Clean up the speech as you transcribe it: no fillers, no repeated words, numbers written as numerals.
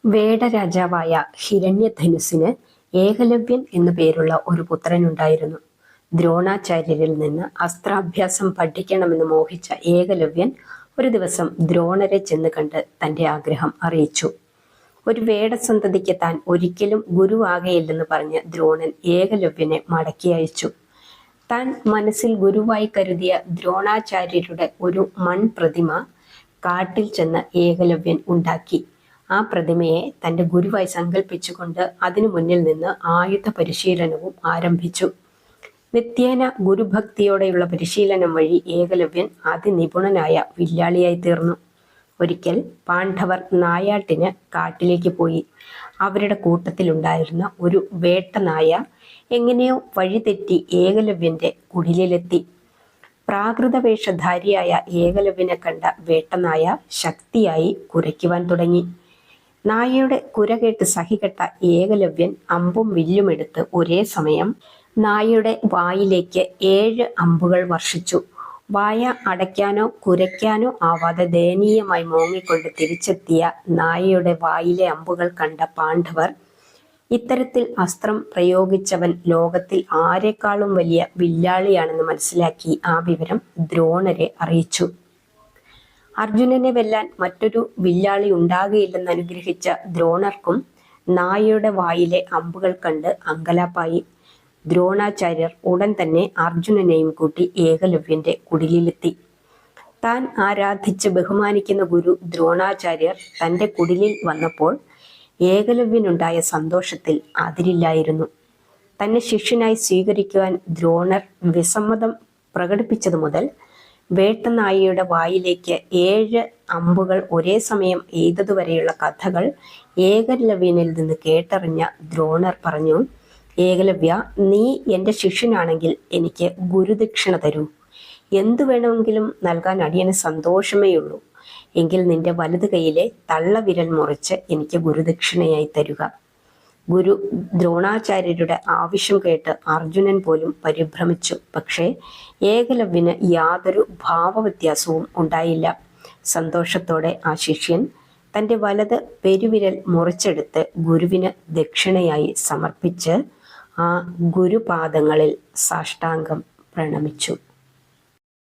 വേടരാജാവായ ഹിരണ്യധനുസ്സിന് ഏകലവ്യൻ എന്നു പേരുള്ള ഒരു പുത്രനുണ്ടായിരുന്നു. ദ്രോണാചാര്യരിൽ നിന്ന് അസ്ത്രാഭ്യാസം പഠിക്കണമെന്ന് മോഹിച്ച ഏകലവ്യൻ ഒരു ദിവസം ദ്രോണരെ ചെന്ന് കണ്ട് തന്റെ ആഗ്രഹം അറിയിച്ചു. ഒരു വേടസന്തതിക്ക് താൻ ഒരിക്കലും ഗുരുവാകയില്ലെന്ന് പറഞ്ഞ് ദ്രോണൻ ഏകലവ്യനെ മടക്കി അയച്ചു. താൻ മനസ്സിൽ ഗുരുവായി കരുതിയ ദ്രോണാചാര്യരുടെ ഒരു മൺപ്രതിമ കാട്ടിൽ ചെന്ന് ഏകലവ്യൻ ഉണ്ടാക്കി. ആ പ്രതിമയെ തന്റെ ഗുരുവായി സങ്കല്പിച്ചുകൊണ്ട് അതിനു മുന്നിൽ നിന്ന് ആയുധ പരിശീലനവും ആരംഭിച്ചു. നിത്യേന ഗുരുഭക്തിയോടെയുള്ള പരിശീലനം വഴി ഏകലവ്യൻ അതിനിപുണനായ വില്ലാളിയായി തീർന്നു. ഒരിക്കൽ പാണ്ഡവർ നായാട്ടിന് കാട്ടിലേക്ക് പോയി. അവരുടെ കൂട്ടത്തിലുണ്ടായിരുന്ന ഒരു വേട്ടനായ എങ്ങനെയോ വഴിതെറ്റി ഏകലവ്യന്റെ കുടിലിലെത്തി. പ്രാകൃത വേഷധാരിയായ ഏകലവ്യനെ കണ്ട വേട്ടനായ ശക്തിയായി കുരയ്ക്കുവാൻ തുടങ്ങി. നായയുടെ കുര കേട്ട് സഹികെട്ട ഏകലവ്യൻ അമ്പും വില്ലുമെടുത്ത് ഒരേ സമയം നായയുടെ വായിലേക്ക് 7 അമ്പുകൾ വർഷിച്ചു. വായ അടയ്ക്കാനോ കുരയ്ക്കാനോ ആവാതെ ദയനീയമായി മോങ്ങിക്കൊണ്ട് തിരിച്ചെത്തിയ നായയുടെ വായിലെ അമ്പുകൾ കണ്ട പാണ്ഡവർ, ഇത്തരത്തിൽ അസ്ത്രം പ്രയോഗിച്ചവൻ ലോകത്തിൽ ആരെക്കാളും വലിയ വില്ലാളിയാണെന്ന് മനസ്സിലാക്കി ആ വിവരം ദ്രോണരെ അറിയിച്ചു. അർജുനനെ വെല്ലാൻ മറ്റൊരു വില്ലാളി ഉണ്ടാകുകയില്ലെന്ന് അനുഗ്രഹിച്ച ദ്രോണർക്കും നായയുടെ വായിലെ അമ്പുകൾ കണ്ട് അങ്കലാപ്പായി. ദ്രോണാചാര്യർ ഉടൻ തന്നെ അർജുനനെയും കൂട്ടി ഏകലവ്യന്റെ കുടിലിലെത്തി. താൻ ആരാധിച്ച് ബഹുമാനിക്കുന്ന ഗുരു ദ്രോണാചാര്യർ തന്റെ കുടിലിൽ വന്നപ്പോൾ ഏകലവ്യനുണ്ടായ സന്തോഷത്തിൽ അതിരില്ലായിരുന്നു. തന്നെ ശിഷ്യനായി സ്വീകരിക്കുവാൻ ദ്രോണർ വിസമ്മതം പ്രകടിപ്പിച്ചതു മുതൽ വേട്ടനായയുടെ വായിലേക്ക് 7 അമ്പുകൾ ഒരേ സമയം എയ്തതുവരെയുള്ള കഥകൾ ഏകലവ്യനിൽ നിന്ന് കേട്ടറിഞ്ഞ ദ്രോണർ പറഞ്ഞു, ഏകലവ്യ, നീ എൻ്റെ ശിഷ്യനാണെങ്കിൽ എനിക്ക് ഗുരുദക്ഷിണ തരൂ. എന്തു വേണമെങ്കിലും നൽകാൻ അടിയന് സന്തോഷമേയുള്ളൂ. എങ്കിൽ നിന്റെ വലതു കൈയിലെ തള്ളവിരൽ മുറിച്ച് എനിക്ക് ഗുരുദക്ഷിണയായി തരുക. ഗുരു ദ്രോണാചാര്യരുടെ ആവശ്യം കേട്ട് അർജുനൻ പോലും പരിഭ്രമിച്ചു. പക്ഷേ ഏകലവ്യന് യാതൊരു ഭാവവ്യത്യാസവും ഉണ്ടായില്ല. സന്തോഷത്തോടെ ആ ശിഷ്യൻ തൻ്റെ വലത് പെരുവിരൽ മുറിച്ചെടുത്ത് ഗുരുവിന് ദക്ഷിണയായി സമർപ്പിച്ച് ആ ഗുരുപാദങ്ങളിൽ സാഷ്ടാംഗം പ്രണമിച്ചു.